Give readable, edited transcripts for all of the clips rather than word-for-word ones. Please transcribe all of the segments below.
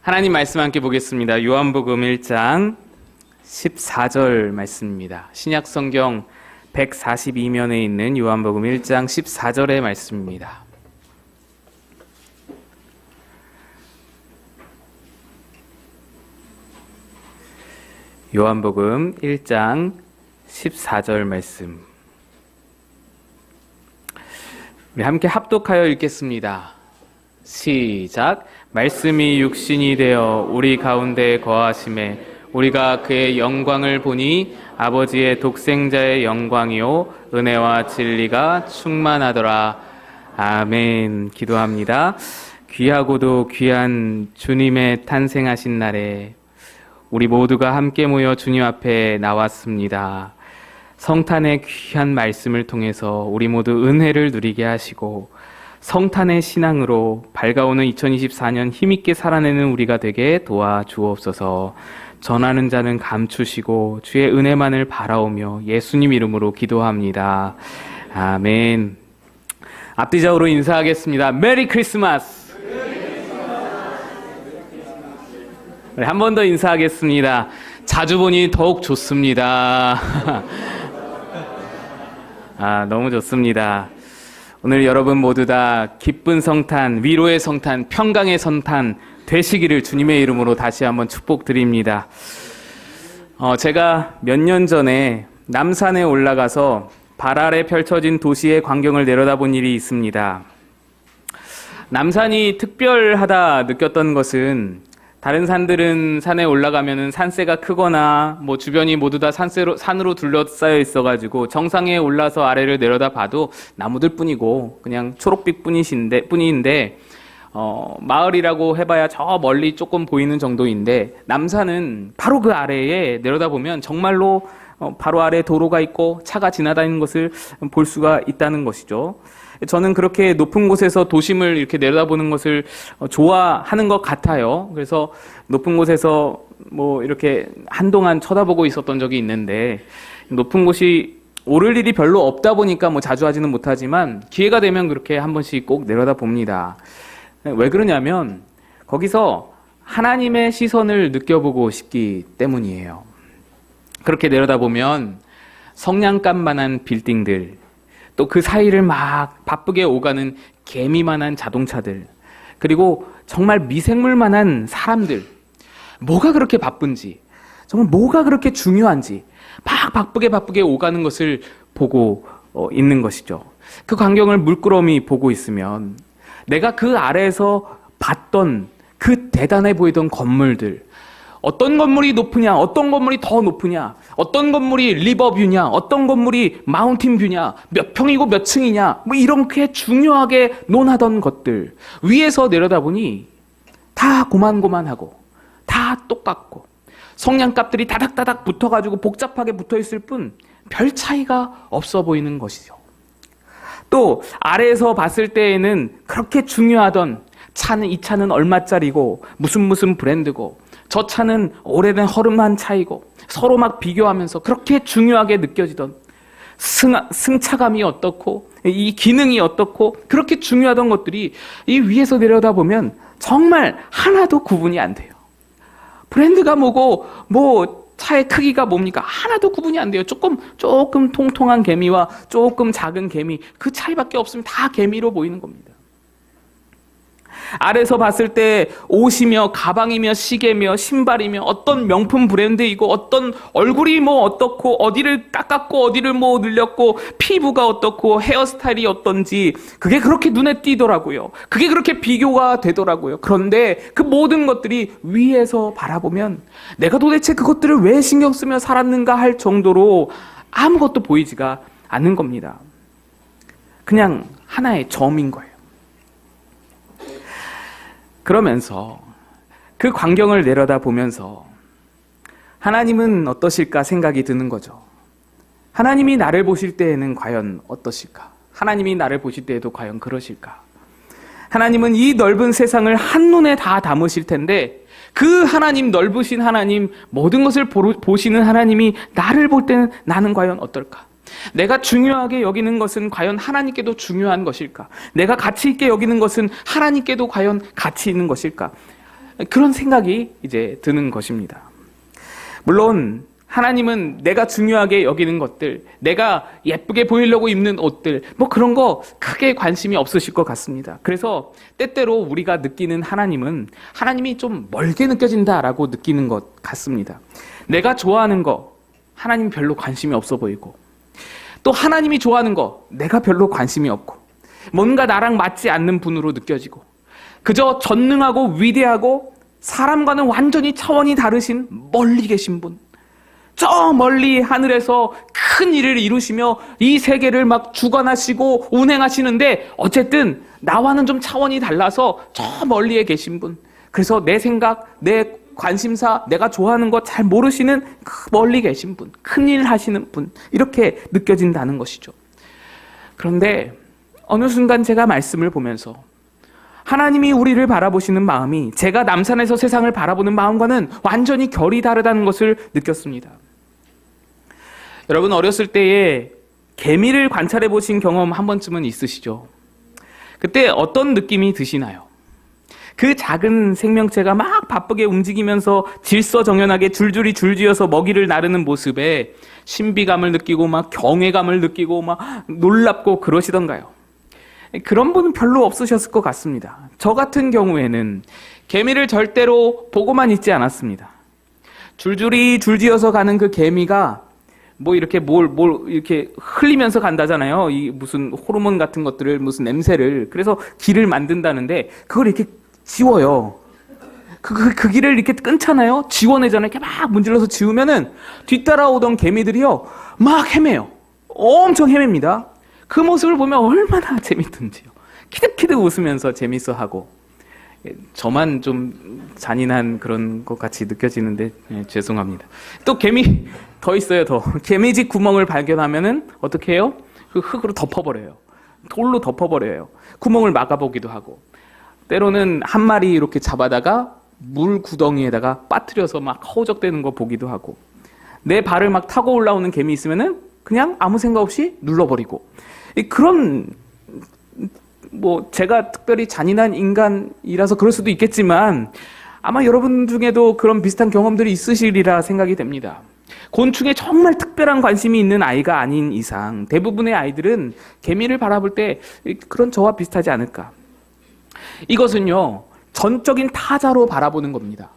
하나님 말씀 함께 보겠습니다. 요한복음 1장 14절 말씀입니다. 신약성경 142면에 있는 요한복음 1장 14절의 말씀입니다. 요한복음 1장 14절 말씀. 우리 함께 합독하여 읽겠습니다. 시작. 말씀이 육신이 되어 우리 가운데 거하심에 우리가 그의 영광을 보니 아버지의 독생자의 영광이요 은혜와 진리가 충만하더라. 아멘. 기도합니다. 귀하고도 귀한 주님의 탄생하신 날에 우리 모두가 함께 모여 주님 앞에 나왔습니다. 성탄의 귀한 말씀을 통해서 우리 모두 은혜를 누리게 하시고 성탄의 신앙으로 밝아오는 2024년 힘있게 살아내는 우리가 되게 도와주옵소서. 전하는 자는 감추시고 주의 은혜만을 바라오며 예수님 이름으로 기도합니다. 아멘. 앞뒤적으로 인사하겠습니다. 메리 크리스마스. 한 번 더 인사하겠습니다. 자주 보니 더욱 좋습니다. 너무 좋습니다. 오늘 여러분 모두 다 기쁜 성탄, 위로의 성탄, 평강의 성탄 되시기를 주님의 이름으로 다시 한번 축복드립니다. 제가 몇 년 전에 남산에 올라가서 발 아래 펼쳐진 도시의 광경을 내려다본 일이 있습니다. 남산이 특별하다 느꼈던 것은 다른 산들은 산에 올라가면은 산세가 크거나 주변이 모두 다 산으로 둘러싸여 있어가지고 정상에 올라서 아래를 내려다 봐도 나무들 뿐이고 그냥 초록빛 뿐인데 마을이라고 해봐야 저 멀리 조금 보이는 정도인데 남산은 바로 그 아래에 내려다보면 정말로 바로 아래 도로가 있고 차가 지나다니는 것을 볼 수가 있다는 것이죠. 저는 그렇게 높은 곳에서 도심을 이렇게 내려다보는 것을 좋아하는 것 같아요. 그래서 높은 곳에서 이렇게 한동안 쳐다보고 있었던 적이 있는데 높은 곳이 오를 일이 별로 없다 보니까 자주 하지는 못하지만 기회가 되면 그렇게 한 번씩 꼭 내려다봅니다. 왜 그러냐면 거기서 하나님의 시선을 느껴보고 싶기 때문이에요. 그렇게 내려다보면 성냥감만한 빌딩들, 또 그 사이를 막 바쁘게 오가는 개미만한 자동차들, 그리고 정말 미생물만한 사람들, 뭐가 그렇게 바쁜지, 정말 뭐가 그렇게 중요한지 막 바쁘게 오가는 것을 보고 있는 것이죠. 그 광경을 물끄러미 보고 있으면 내가 그 아래에서 봤던 그 대단해 보이던 건물들, 어떤 건물이 높으냐, 어떤 건물이 더 높으냐, 어떤 건물이 리버뷰냐, 어떤 건물이 마운틴뷰냐, 몇 평이고 몇 층이냐, 이렇게 중요하게 논하던 것들 위에서 내려다보니 다 고만고만하고 다 똑같고 성냥갑들이 다닥다닥 붙어가지고 복잡하게 붙어있을 뿐 별 차이가 없어 보이는 것이죠. 또 아래에서 봤을 때에는 그렇게 중요하던 차는, 이 차는 얼마짜리고 무슨 브랜드고 저 차는 오래된 허름한 차이고 서로 막 비교하면서 그렇게 중요하게 느껴지던 승차감이 어떻고 이 기능이 어떻고 그렇게 중요하던 것들이 이 위에서 내려다보면 정말 하나도 구분이 안 돼요. 브랜드가 뭐고 차의 크기가 뭡니까? 하나도 구분이 안 돼요. 조금 통통한 개미와 조금 작은 개미, 그 차이밖에 없으면 다 개미로 보이는 겁니다. 아래서 봤을 때 옷이며 가방이며 시계며 신발이며 어떤 명품 브랜드이고 어떤 얼굴이 어떻고 어디를 깎았고 어디를 늘렸고 피부가 어떻고 헤어스타일이 어떤지 그게 그렇게 눈에 띄더라고요. 그게 그렇게 비교가 되더라고요. 그런데 그 모든 것들이 위에서 바라보면 내가 도대체 그것들을 왜 신경 쓰며 살았는가 할 정도로 아무것도 보이지가 않는 겁니다. 그냥 하나의 점인 거예요. 그러면서 그 광경을 내려다보면서 하나님은 어떠실까 생각이 드는 거죠. 하나님이 나를 보실 때에는 과연 어떠실까? 하나님이 나를 보실 때에도 과연 그러실까? 하나님은 이 넓은 세상을 한눈에 다 담으실 텐데 그 하나님, 넓으신 하나님, 모든 것을 보시는 하나님이 나를 볼 때는 나는 과연 어떨까? 내가 중요하게 여기는 것은 과연 하나님께도 중요한 것일까? 내가 가치 있게 여기는 것은 하나님께도 과연 가치 있는 것일까? 그런 생각이 이제 드는 것입니다. 물론 하나님은 내가 중요하게 여기는 것들, 내가 예쁘게 보이려고 입는 옷들, 뭐 그런 거 크게 관심이 없으실 것 같습니다. 그래서 때때로 우리가 느끼는 하나님은 하나님이 좀 멀게 느껴진다라고 느끼는 것 같습니다. 내가 좋아하는 거 하나님 별로 관심이 없어 보이고, 또 하나님이 좋아하는 거 내가 별로 관심이 없고, 뭔가 나랑 맞지 않는 분으로 느껴지고, 그저 전능하고 위대하고 사람과는 완전히 차원이 다르신 멀리 계신 분, 저 멀리 하늘에서 큰 일을 이루시며 이 세계를 막 주관하시고 운행하시는데 어쨌든 나와는 좀 차원이 달라서 저 멀리에 계신 분, 그래서 내 생각, 내 관심사, 내가 좋아하는 거 잘 모르시는 그 멀리 계신 분, 큰일 하시는 분, 이렇게 느껴진다는 것이죠. 그런데 어느 순간 제가 말씀을 보면서 하나님이 우리를 바라보시는 마음이 제가 남산에서 세상을 바라보는 마음과는 완전히 결이 다르다는 것을 느꼈습니다. 여러분, 어렸을 때에 개미를 관찰해 보신 경험 한 번쯤은 있으시죠? 그때 어떤 느낌이 드시나요? 그 작은 생명체가 막 바쁘게 움직이면서 질서정연하게 줄줄이 줄지어서 먹이를 나르는 모습에 신비감을 느끼고 막 경외감을 느끼고 막 놀랍고 그러시던가요? 그런 분은 별로 없으셨을 것 같습니다. 저 같은 경우에는 개미를 절대로 보고만 있지 않았습니다. 줄줄이 줄지어서 가는 그 개미가 뭐 이렇게 뭘 이렇게 흘리면서 간다잖아요. 이 무슨 호르몬 같은 것들을, 무슨 냄새를. 그래서 길을 만든다는데 그걸 이렇게 지워요. 그 길을 이렇게 끊잖아요. 지워내잖아요. 이렇게 막 문질러서 지우면은 뒤따라오던 개미들이요, 막 헤매요. 엄청 헤맵니다. 그 모습을 보면 얼마나 재밌던지요. 키득키득 웃으면서 재밌어하고. 저만 좀 잔인한 그런 것 같이 느껴지는데 죄송합니다. 또 개미 더 있어요. 더 개미집 구멍을 발견하면은 어떻게 해요? 그 흙으로 덮어버려요. 돌로 덮어버려요. 구멍을 막아보기도 하고, 때로는 한 마리 이렇게 잡아다가 물 구덩이에다가 빠뜨려서 막 허우적대는 거 보기도 하고, 내 발을 막 타고 올라오는 개미 있으면은 그냥 아무 생각 없이 눌러버리고. 그런, 뭐 제가 특별히 잔인한 인간이라서 그럴 수도 있겠지만 아마 여러분 중에도 그런 비슷한 경험들이 있으시리라 생각이 됩니다. 곤충에 정말 특별한 관심이 있는 아이가 아닌 이상 대부분의 아이들은 개미를 바라볼 때 그런 저와 비슷하지 않을까. 이것은요, 전적인 타자로 바라보는 겁니다.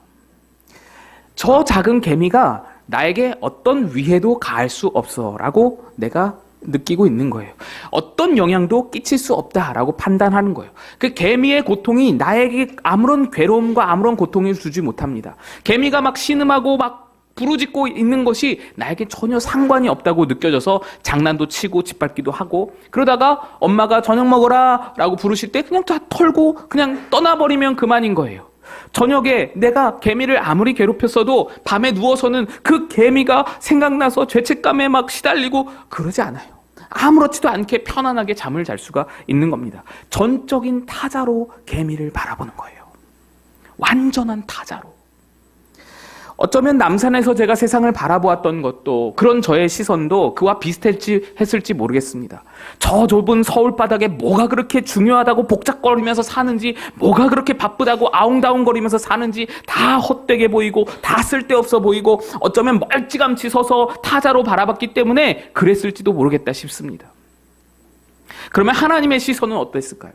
저 작은 개미가 나에게 어떤 위해도 가할 수 없어 라고 내가 느끼고 있는 거예요. 어떤 영향도 끼칠 수 없다라고 판단하는 거예요. 그 개미의 고통이 나에게 아무런 괴로움과 아무런 고통을 주지 못합니다. 개미가 막 신음하고 막 부르짖고 있는 것이 나에게 전혀 상관이 없다고 느껴져서 장난도 치고 짓밟기도 하고, 그러다가 엄마가 저녁 먹어라 라고 부르실 때 그냥 다 털고 그냥 떠나버리면 그만인 거예요. 저녁에 내가 개미를 아무리 괴롭혔어도 밤에 누워서는 그 개미가 생각나서 죄책감에 막 시달리고 그러지 않아요. 아무렇지도 않게 편안하게 잠을 잘 수가 있는 겁니다. 전적인 타자로 개미를 바라보는 거예요. 완전한 타자로. 어쩌면 남산에서 제가 세상을 바라보았던 것도, 그런 저의 시선도 그와 비슷했을지 모르겠습니다. 저 좁은 서울 바닥에 뭐가 그렇게 중요하다고 복잡거리면서 사는지, 뭐가 그렇게 바쁘다고 아웅다웅거리면서 사는지 다 헛되게 보이고 다 쓸데없어 보이고 어쩌면 멀찌감치 서서 타자로 바라봤기 때문에 그랬을지도 모르겠다 싶습니다. 그러면 하나님의 시선은 어땠을까요?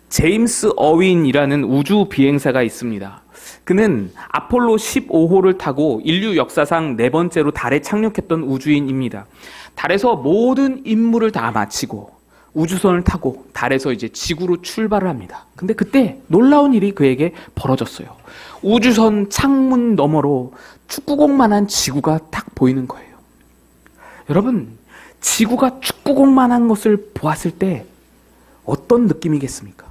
제임스 어윈이라는 우주 비행사가 있습니다. 그는 아폴로 15호를 타고 인류 역사상 4번째로 달에 착륙했던 우주인입니다. 달에서 모든 임무를 다 마치고 우주선을 타고 달에서 이제 지구로 출발을 합니다. 근데 그때 놀라운 일이 그에게 벌어졌어요. 우주선 창문 너머로 축구공만한 지구가 딱 보이는 거예요. 여러분, 지구가 축구공만한 것을 보았을 때 어떤 느낌이겠습니까?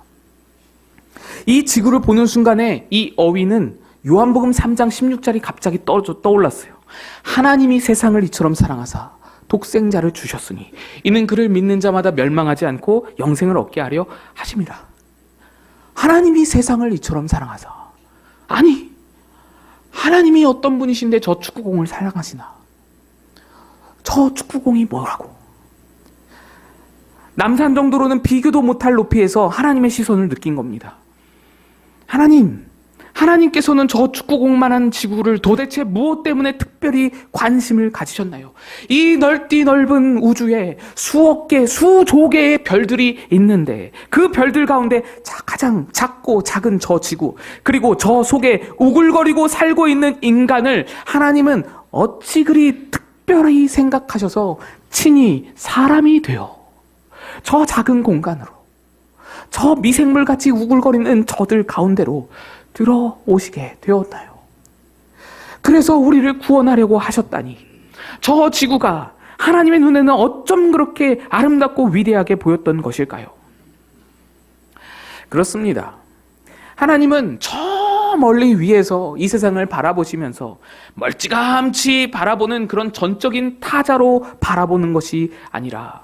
이 지구를 보는 순간에 이 어윈은 요한복음 3장 16절이 갑자기 떠올랐어요. 하나님이 세상을 이처럼 사랑하사 독생자를 주셨으니 이는 그를 믿는 자마다 멸망하지 않고 영생을 얻게 하려 하심이라. 하나님이 세상을 이처럼 사랑하사. 아니, 하나님이 어떤 분이신데 저 축구공을 사랑하시나? 저 축구공이 뭐라고? 남산 정도로는 비교도 못할 높이에서 하나님의 시선을 느낀 겁니다. 하나님께서는 저 축구공만한 지구를 도대체 무엇 때문에 특별히 관심을 가지셨나요? 이 넓디 넓은 우주에 수억 개, 수조 개의 별들이 있는데 그 별들 가운데 가장 작고 작은 저 지구, 그리고 저 속에 우글거리고 살고 있는 인간을 하나님은 어찌 그리 특별히 생각하셔서 친히 사람이 되어 저 작은 공간으로, 저 미생물같이 우글거리는 저들 가운데로 들어오시게 되었나요? 그래서 우리를 구원하려고 하셨다니, 저 지구가 하나님의 눈에는 어쩜 그렇게 아름답고 위대하게 보였던 것일까요? 그렇습니다. 하나님은 저 멀리 위에서 이 세상을 바라보시면서 멀찌감치 바라보는 그런 전적인 타자로 바라보는 것이 아니라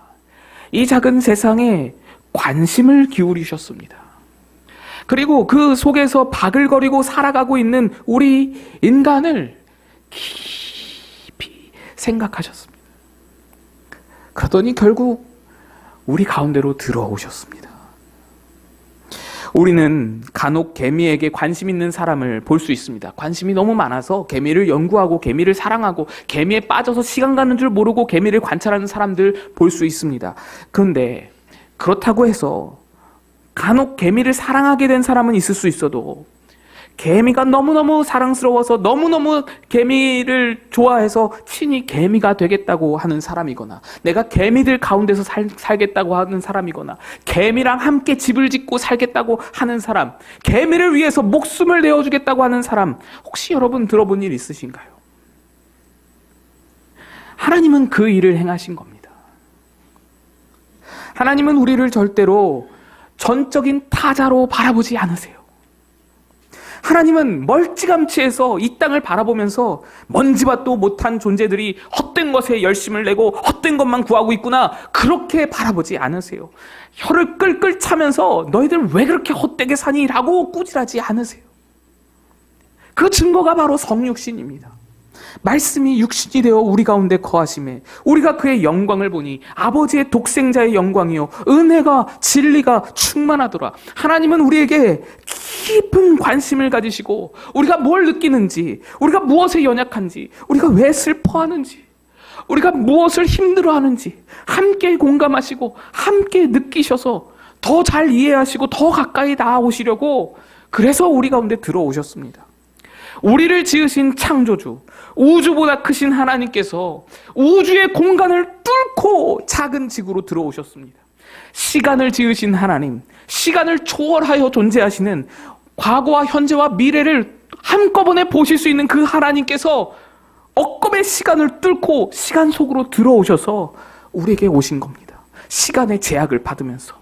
이 작은 세상에 관심을 기울이셨습니다. 그리고 그 속에서 바글거리고 살아가고 있는 우리 인간을 깊이 생각하셨습니다. 그러더니 결국 우리 가운데로 들어오셨습니다. 우리는 간혹 개미에게 관심 있는 사람을 볼 수 있습니다. 관심이 너무 많아서 개미를 연구하고 개미를 사랑하고 개미에 빠져서 시간 가는 줄 모르고 개미를 관찰하는 사람들 볼 수 있습니다. 그런데 그렇다고 해서 간혹 개미를 사랑하게 된 사람은 있을 수 있어도 개미가 너무너무 사랑스러워서 너무너무 개미를 좋아해서 친히 개미가 되겠다고 하는 사람이거나, 내가 개미들 가운데서 살겠다고 하는 사람이거나, 개미랑 함께 집을 짓고 살겠다고 하는 사람, 개미를 위해서 목숨을 내어주겠다고 하는 사람, 혹시 여러분 들어본 일 있으신가요? 하나님은 그 일을 행하신 겁니다. 하나님은 우리를 절대로 전적인 타자로 바라보지 않으세요. 하나님은 멀찌감치해서 이 땅을 바라보면서 먼지밭도 못한 존재들이 헛된 것에 열심을 내고 헛된 것만 구하고 있구나, 그렇게 바라보지 않으세요. 혀를 끌끌 차면서 너희들 왜 그렇게 헛되게 사니? 라고 꾸질하지 않으세요. 그 증거가 바로 성육신입니다. 말씀이 육신이 되어 우리 가운데 거하심에 우리가 그의 영광을 보니 아버지의 독생자의 영광이요 은혜가 진리가 충만하더라. 하나님은 우리에게 깊은 관심을 가지시고 우리가 뭘 느끼는지, 우리가 무엇에 연약한지, 우리가 왜 슬퍼하는지, 우리가 무엇을 힘들어하는지 함께 공감하시고 함께 느끼셔서 더 잘 이해하시고 더 가까이 나아오시려고, 그래서 우리 가운데 들어오셨습니다. 우리를 지으신 창조주, 우주보다 크신 하나님께서 우주의 공간을 뚫고 작은 지구로 들어오셨습니다. 시간을 지으신 하나님, 시간을 초월하여 존재하시는 과거와 현재와 미래를 한꺼번에 보실 수 있는 그 하나님께서 억겁의 시간을 뚫고 시간 속으로 들어오셔서 우리에게 오신 겁니다. 시간의 제약을 받으면서.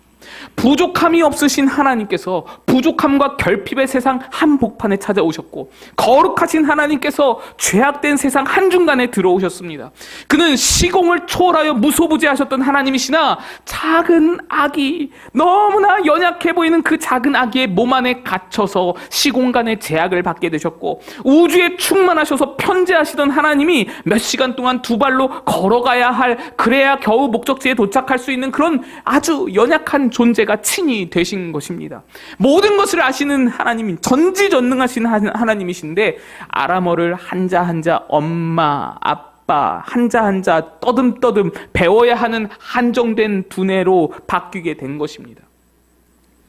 부족함이 없으신 하나님께서 부족함과 결핍의 세상 한복판에 찾아오셨고, 거룩하신 하나님께서 죄악된 세상 한중간에 들어오셨습니다. 그는 시공을 초월하여 무소부지하셨던 하나님이시나 작은 아기, 너무나 연약해 보이는 그 작은 아기의 몸 안에 갇혀서 시공간의 제약을 받게 되셨고, 우주에 충만하셔서 편재하시던 하나님이 몇 시간 동안 두 발로 걸어가야 할, 그래야 겨우 목적지에 도착할 수 있는 그런 아주 연약한 존재가 친히 되신 것입니다. 모든 것을 아시는 하나님인, 전지전능하신 하나님이신데 아람어를 한자 한자, 엄마, 아빠, 한자 한자 떠듬떠듬 배워야 하는 한정된 두뇌로 바뀌게 된 것입니다.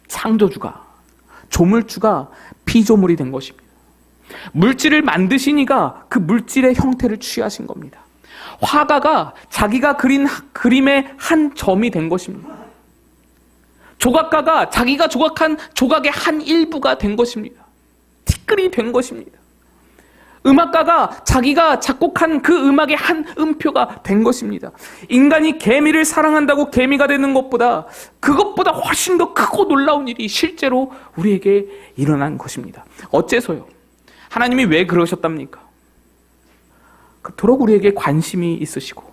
창조주가, 조물주가 피조물이 된 것입니다. 물질을 만드신 이가 그 물질의 형태를 취하신 겁니다. 화가가 자기가 그린 그림의 한 점이 된 것입니다. 조각가가 자기가 조각한 조각의 한 일부가 된 것입니다. 티끌이 된 것입니다. 음악가가 자기가 작곡한 그 음악의 한 음표가 된 것입니다. 인간이 개미를 사랑한다고 개미가 되는 것보다, 그것보다 훨씬 더 크고 놀라운 일이 실제로 우리에게 일어난 것입니다. 어째서요? 하나님이 왜 그러셨답니까? 그토록 우리에게 관심이 있으시고,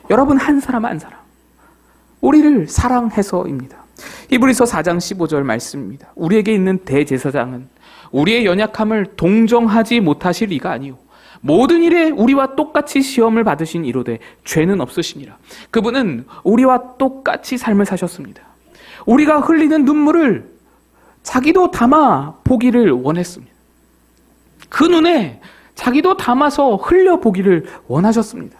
여러분 한 사람 한 사람 우리를 사랑해서입니다. 히브리서 4장 15절 말씀입니다. 우리에게 있는 대제사장은 우리의 연약함을 동정하지 못하실 이가 아니요 모든 일에 우리와 똑같이 시험을 받으신 이로되 죄는 없으시니라. 그분은 우리와 똑같이 삶을 사셨습니다. 우리가 흘리는 눈물을 자기도 담아 보기를 원했습니다. 그 눈에 자기도 담아서 흘려보기를 원하셨습니다.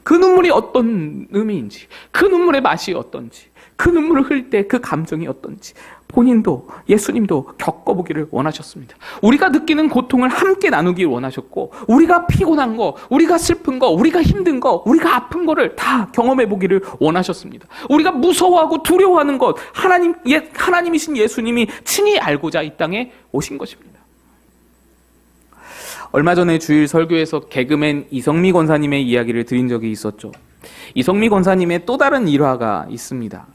그 눈물이 어떤 의미인지, 그 눈물의 맛이 어떤지, 그 눈물을 흘릴 때 그 감정이 어떤지 본인도, 예수님도 겪어보기를 원하셨습니다. 우리가 느끼는 고통을 함께 나누길 원하셨고, 우리가 피곤한 거, 우리가 슬픈 거, 우리가 힘든 거, 우리가 아픈 거를 다 경험해보기를 원하셨습니다. 우리가 무서워하고 두려워하는 것, 하나님이신 예수님이 친히 알고자 이 땅에 오신 것입니다. 얼마 전에 주일 설교에서 개그맨 이성미 권사님의 이야기를 드린 적이 있었죠. 이성미 권사님의 또 다른 일화가 있습니다.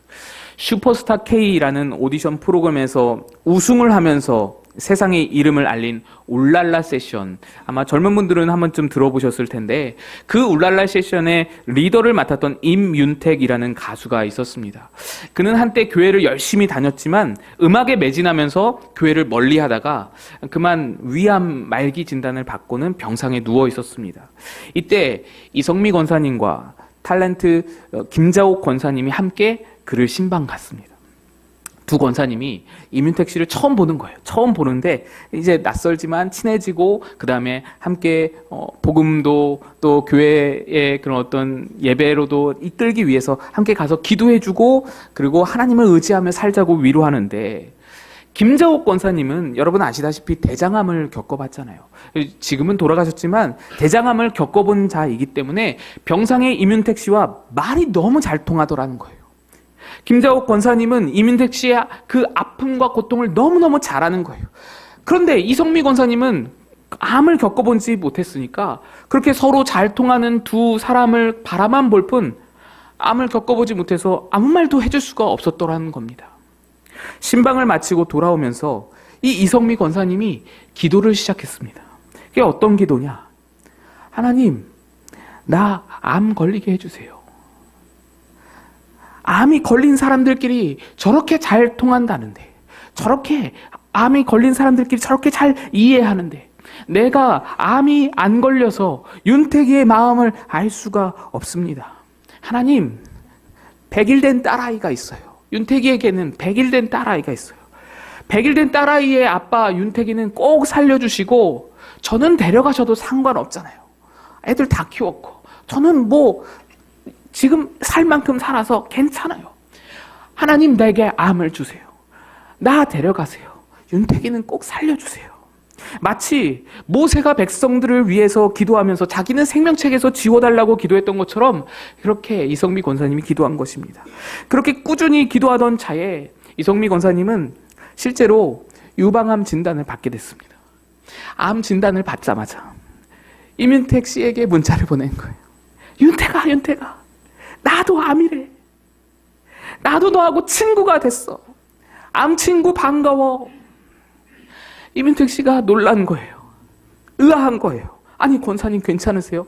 슈퍼스타 K라는 오디션 프로그램에서 우승을 하면서 세상에 이름을 알린 울랄라 세션, 아마 젊은 분들은 한 번쯤 들어보셨을 텐데, 그 울랄라 세션의 리더를 맡았던 임윤택이라는 가수가 있었습니다. 그는 한때 교회를 열심히 다녔지만 음악에 매진하면서 교회를 멀리하다가 그만 위암 말기 진단을 받고는 병상에 누워 있었습니다. 이때 이성미 권사님과 탤런트 김자옥 권사님이 함께 그를 신방 갔습니다. 두 권사님이 임윤택 씨를 처음 보는 거예요. 처음 보는데 이제 낯설지만 친해지고, 그 다음에 함께 복음도 또 교회의 그런 어떤 예배로도 이끌기 위해서 함께 가서 기도해주고, 그리고 하나님을 의지하며 살자고 위로하는데, 김자옥 권사님은 여러분 아시다시피 대장암을 겪어봤잖아요. 지금은 돌아가셨지만 대장암을 겪어본 자이기 때문에 병상의 임윤택 씨와 말이 너무 잘 통하더라는 거예요. 김자옥 권사님은 임윤택 씨의 그 아픔과 고통을 너무너무 잘 아는 거예요. 그런데 이성미 권사님은 암을 겪어보지 못했으니까 그렇게 서로 잘 통하는 두 사람을 바라만 볼 뿐 암을 겪어보지 못해서 아무 말도 해줄 수가 없었더라는 겁니다. 신방을 마치고 돌아오면서 이 이성미 권사님이 기도를 시작했습니다. 그게 어떤 기도냐? 하나님, 나 암 걸리게 해주세요. 암이 걸린 사람들끼리 저렇게 잘 통한다는데, 저렇게 암이 걸린 사람들끼리 저렇게 잘 이해하는데, 내가 암이 안 걸려서 윤택이의 마음을 알 수가 없습니다. 하나님, 100일 된 딸아이가 있어요. 윤택이에게는 100일 된 딸아이가 있어요. 100일 된 딸아이의 아빠 윤택이는 꼭 살려주시고, 저는 데려가셔도 상관없잖아요. 애들 다 키웠고, 저는 지금 살 만큼 살아서 괜찮아요. 하나님, 내게 암을 주세요. 나 데려가세요. 윤택이는 꼭 살려주세요. 마치 모세가 백성들을 위해서 기도하면서 자기는 생명책에서 지워달라고 기도했던 것처럼 그렇게 이성미 권사님이 기도한 것입니다. 그렇게 꾸준히 기도하던 차에 이성미 권사님은 실제로 유방암 진단을 받게 됐습니다. 암 진단을 받자마자 임윤택 씨에게 문자를 보낸 거예요. 윤택아, 나도 암이래. 나도 너하고 친구가 됐어. 암 친구 반가워. 임윤택 씨가 놀란 거예요. 의아한 거예요. 아니, 권사님 괜찮으세요?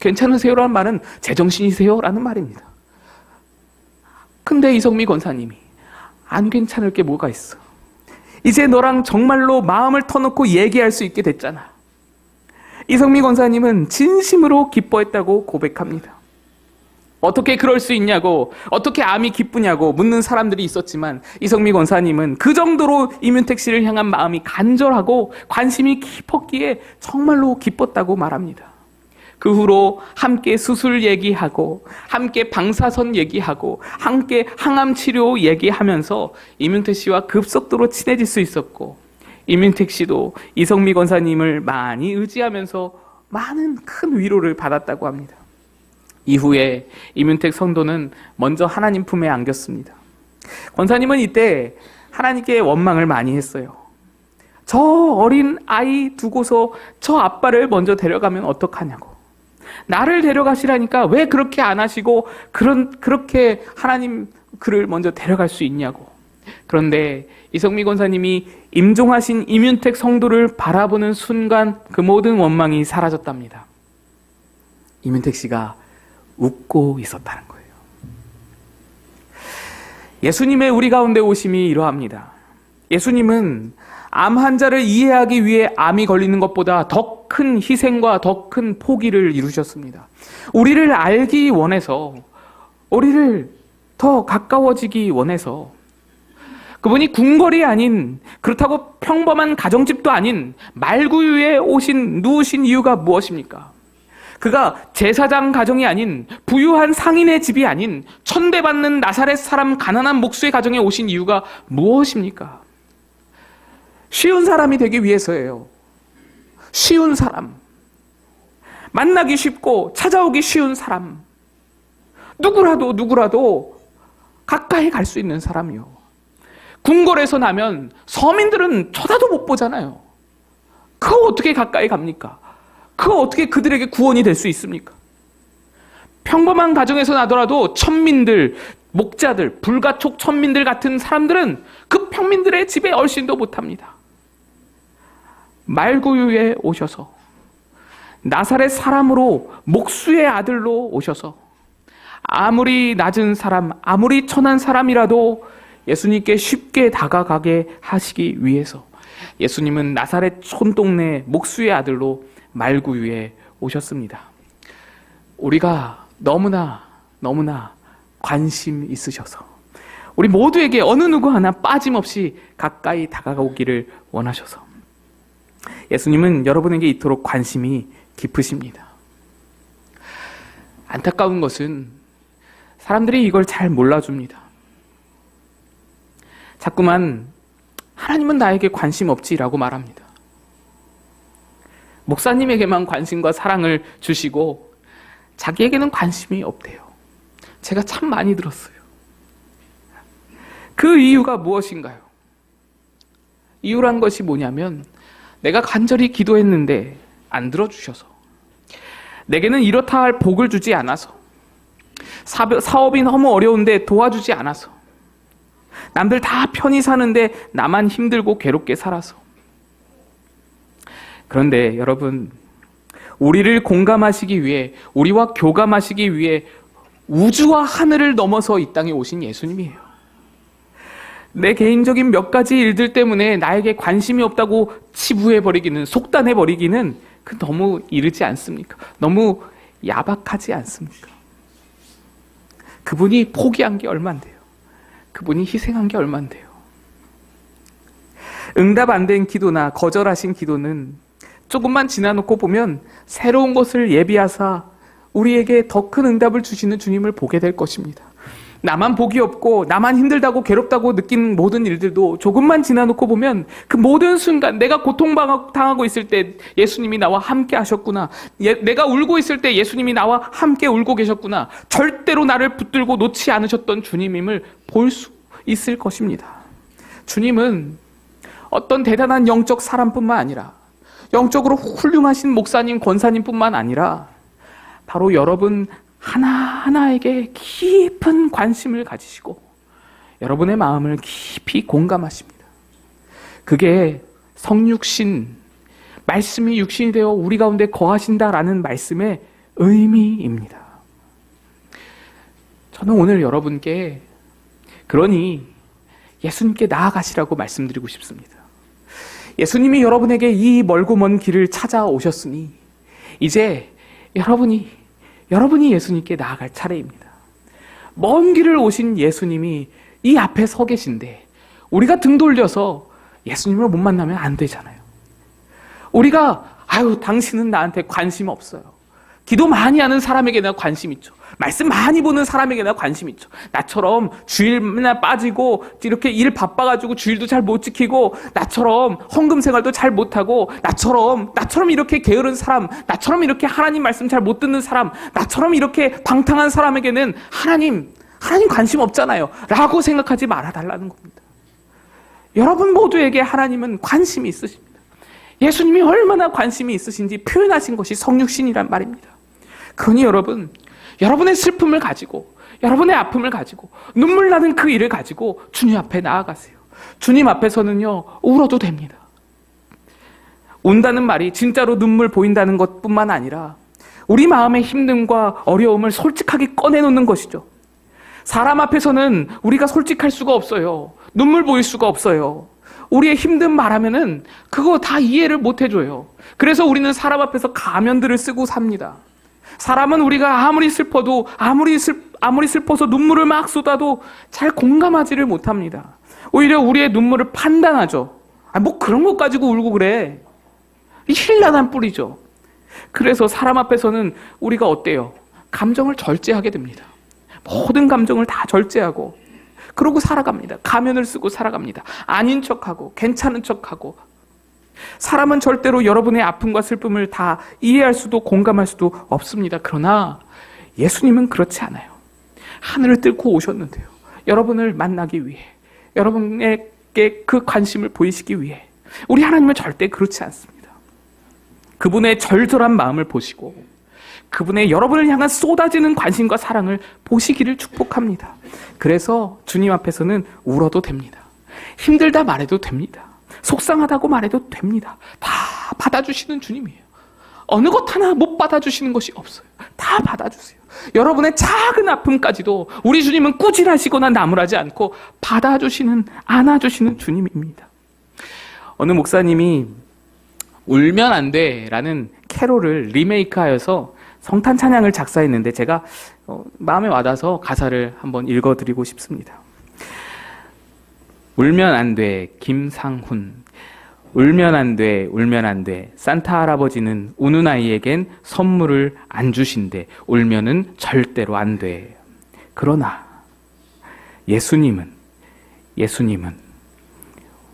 괜찮으세요라는 말은 제정신이세요? 라는 말입니다. 근데 이성미 권사님이 안 괜찮을 게 뭐가 있어. 이제 너랑 정말로 마음을 터놓고 얘기할 수 있게 됐잖아. 이성미 권사님은 진심으로 기뻐했다고 고백합니다. 어떻게 그럴 수 있냐고, 어떻게 암이 기쁘냐고 묻는 사람들이 있었지만 이성미 권사님은 그 정도로 임윤택 씨를 향한 마음이 간절하고 관심이 깊었기에 정말로 기뻤다고 말합니다. 그 후로 함께 수술 얘기하고, 함께 방사선 얘기하고, 함께 항암 치료 얘기하면서 임윤택 씨와 급속도로 친해질 수 있었고, 임윤택 씨도 이성미 권사님을 많이 의지하면서 많은 큰 위로를 받았다고 합니다. 이후에 임윤택 성도는 먼저 하나님 품에 안겼습니다. 권사님은 이때 하나님께 원망을 많이 했어요. 저 어린 아이 두고서 저 아빠를 먼저 데려가면 어떡하냐고. 나를 데려가시라니까 왜 그렇게 안 하시고 그렇게 하나님 그를 먼저 데려갈 수 있냐고. 그런데 이성미 권사님이 임종하신 임윤택 성도를 바라보는 순간 그 모든 원망이 사라졌답니다. 임윤택 씨가 웃고 있었다는 거예요. 예수님의 우리 가운데 오심이 이러합니다. 예수님은 암 환자를 이해하기 위해 암이 걸리는 것보다 더 큰 희생과 더 큰 포기를 이루셨습니다. 우리를 알기 원해서, 우리를 더 가까워지기 원해서, 그분이 궁궐이 아닌, 그렇다고 평범한 가정집도 아닌 말구유에 누우신 이유가 무엇입니까? 그가 제사장 가정이 아닌, 부유한 상인의 집이 아닌, 천대받는 나사렛 사람 가난한 목수의 가정에 오신 이유가 무엇입니까? 쉬운 사람이 되기 위해서예요. 쉬운 사람. 만나기 쉽고 찾아오기 쉬운 사람. 누구라도 가까이 갈 수 있는 사람이요. 궁궐에서 나면 서민들은 쳐다도 못 보잖아요. 그거 어떻게 가까이 갑니까? 그거 어떻게 그들에게 구원이 될 수 있습니까? 평범한 가정에서 나더라도 천민들, 목자들, 불가촉 천민들 같은 사람들은 그 평민들의 집에 얼씬도 못합니다. 말구유에 오셔서 나사렛 사람으로 목수의 아들로 오셔서 아무리 낮은 사람, 아무리 천한 사람이라도 예수님께 쉽게 다가가게 하시기 위해서 예수님은 나사렛 촌동네 목수의 아들로 말구유에 오셨습니다. 우리가 너무나 관심 있으셔서 우리 모두에게 어느 누구 하나 빠짐없이 가까이 다가오기를 원하셔서 예수님은 여러분에게 이토록 관심이 깊으십니다. 안타까운 것은 사람들이 이걸 잘 몰라줍니다. 자꾸만 하나님은 나에게 관심 없지라고 말합니다. 목사님에게만 관심과 사랑을 주시고 자기에게는 관심이 없대요. 제가 참 많이 들었어요. 그 이유가 무엇인가요? 이유란 것이 뭐냐면 내가 간절히 기도했는데 안 들어주셔서, 내게는 이렇다 할 복을 주지 않아서, 사업이 너무 어려운데 도와주지 않아서, 남들 다 편히 사는데 나만 힘들고 괴롭게 살아서. 그런데 여러분, 우리를 공감하시기 위해, 우리와 교감하시기 위해 우주와 하늘을 넘어서 이 땅에 오신 예수님이에요. 내 개인적인 몇 가지 일들 때문에 나에게 관심이 없다고 치부해버리기는, 속단해버리기는 그 너무 이르지 않습니까? 너무 야박하지 않습니까? 그분이 포기한 게 얼만데요? 그분이 희생한 게 얼만데요? 응답 안 된 기도나 거절하신 기도는 조금만 지나놓고 보면 새로운 것을 예비하사 우리에게 더 큰 응답을 주시는 주님을 보게 될 것입니다. 나만 복이 없고 나만 힘들다고 괴롭다고 느낀 모든 일들도 조금만 지나놓고 보면 그 모든 순간, 내가 고통당하고 있을 때 예수님이 나와 함께 하셨구나, 내가 울고 있을 때 예수님이 나와 함께 울고 계셨구나, 절대로 나를 붙들고 놓지 않으셨던 주님임을 볼 수 있을 것입니다. 주님은 어떤 대단한 영적 사람뿐만 아니라, 영적으로 훌륭하신 목사님, 권사님뿐만 아니라 바로 여러분 하나하나에게 깊은 관심을 가지시고 여러분의 마음을 깊이 공감하십니다. 그게 성육신, 말씀이 육신이 되어 우리 가운데 거하신다라는 말씀의 의미입니다. 저는 오늘 여러분께 그러니 예수님께 나아가시라고 말씀드리고 싶습니다. 예수님이 여러분에게 이 멀고 먼 길을 찾아오셨으니 이제 여러분이 예수님께 나아갈 차례입니다. 먼 길을 오신 예수님이 이 앞에 서 계신데 우리가 등 돌려서 예수님을 못 만나면 안 되잖아요. 우리가 당신은 나한테 관심 없어요. 기도 많이 하는 사람에게나 관심 있죠. 말씀 많이 보는 사람에게나 관심 있죠. 나처럼 주일 맨날 빠지고 이렇게 일 바빠가지고 주일도 잘 못 지키고, 나처럼 헌금 생활도 잘 못하고, 나처럼 이렇게 게으른 사람, 나처럼 이렇게 하나님 말씀 잘 못 듣는 사람, 나처럼 이렇게 방탕한 사람에게는 하나님 관심 없잖아요 라고 생각하지 말아달라는 겁니다. 여러분 모두에게 하나님은 관심이 있으십니다. 예수님이 얼마나 관심이 있으신지 표현하신 것이 성육신이란 말입니다. 그러니 여러분의 슬픔을 가지고, 여러분의 아픔을 가지고, 눈물 나는 그 일을 가지고 주님 앞에 나아가세요. 주님 앞에서는요, 울어도 됩니다. 운다는 말이 진짜로 눈물 보인다는 것뿐만 아니라 우리 마음의 힘듦과 어려움을 솔직하게 꺼내놓는 것이죠. 사람 앞에서는 우리가 솔직할 수가 없어요. 눈물 보일 수가 없어요. 우리의 힘든 말하면은 그거 다 이해를 못 해줘요. 그래서 우리는 사람 앞에서 가면들을 쓰고 삽니다. 사람은 우리가 아무리 슬퍼도, 아무리 슬퍼서 눈물을 막 쏟아도 잘 공감하지를 못합니다. 오히려 우리의 눈물을 판단하죠. 뭐 그런 것 가지고 울고 그래. 힐난한 뿌리죠. 그래서 사람 앞에서는 우리가 어때요? 감정을 절제하게 됩니다. 모든 감정을 다 절제하고 그러고 살아갑니다. 가면을 쓰고 살아갑니다. 아닌 척하고 괜찮은 척하고. 사람은 절대로 여러분의 아픔과 슬픔을 다 이해할 수도 공감할 수도 없습니다. 그러나 예수님은 그렇지 않아요. 하늘을 뚫고 오셨는데요. 여러분을 만나기 위해, 여러분에게 그 관심을 보이시기 위해. 우리 하나님은 절대 그렇지 않습니다. 그분의 절절한 마음을 보시고 그분의 여러분을 향한 쏟아지는 관심과 사랑을 보시기를 축복합니다. 그래서 주님 앞에서는 울어도 됩니다. 힘들다 말해도 됩니다. 속상하다고 말해도 됩니다. 다 받아주시는 주님이에요. 어느 것 하나 못 받아주시는 것이 없어요. 다 받아주세요. 여러분의 작은 아픔까지도 우리 주님은 꾸질하시거나 나무라지 않고 받아주시는, 안아주시는 주님입니다. 어느 목사님이 울면 안 돼라는 캐롤을 리메이크하여서 성탄 찬양을 작사했는데 제가 마음에 와닿아서 가사를 한번 읽어드리고 싶습니다. 울면 안 돼, 김상훈. 울면 안 돼, 울면 안 돼. 산타 할아버지는 우는 아이에겐 선물을 안 주신대. 울면은 절대로 안 돼. 그러나 예수님은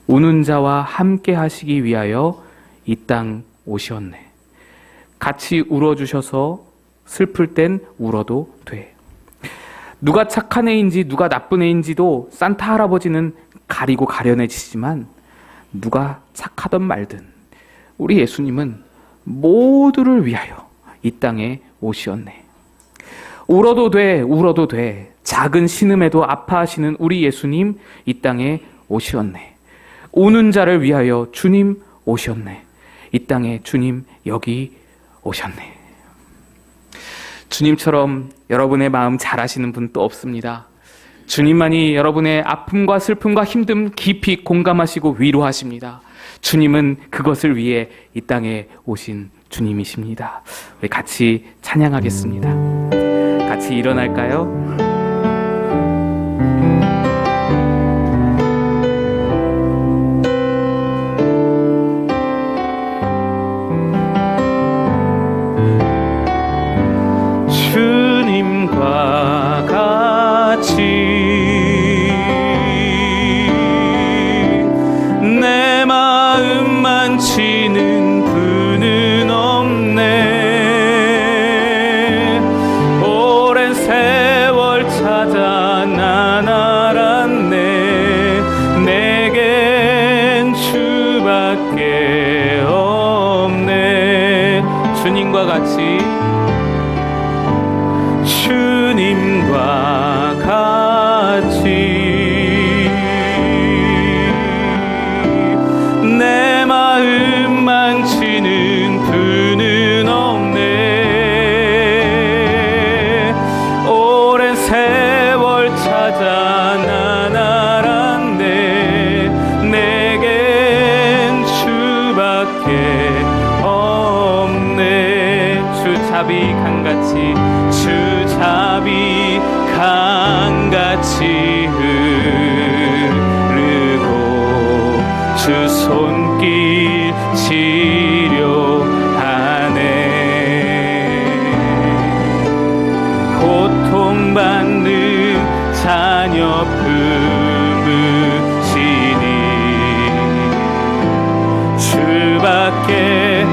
우는 자와 함께 하시기 위하여 이 땅 오셨네. 같이 울어주셔서 슬플 땐 울어도 돼. 누가 착한 애인지 누가 나쁜 애인지도 산타 할아버지는 가리고 가려내시지만 누가 착하든 말든 우리 예수님은 모두를 위하여 이 땅에 오셨네. 울어도 돼, 울어도 돼. 작은 신음에도 아파하시는 우리 예수님 이 땅에 오셨네. 우는 자를 위하여 주님 오셨네. 이 땅에 주님 여기 오셨네. 주님처럼 여러분의 마음 잘 아시는 분 또 없습니다. 주님만이 여러분의 아픔과 슬픔과 힘듦 깊이 공감하시고 위로하십니다. 주님은 그것을 위해 이 땅에 오신 주님이십니다. 우리 같이 찬양하겠습니다. 같이 일어날까요? 주님과 같이 내 마음 만지는 분은 없네. 오랜 세월 찾아 난 알았네. 내겐 주밖에 없네. 주님과 같이 주님과 같이 내 마음 망치는 분은 없네. 오랜 세월 찾아 난 알았네. 내겐 주밖에 없네. 주잡이 강같이 주잡이 강같이 흐르고 주 손길 치료하네. 고통받는 자녀 품으시니 주밖에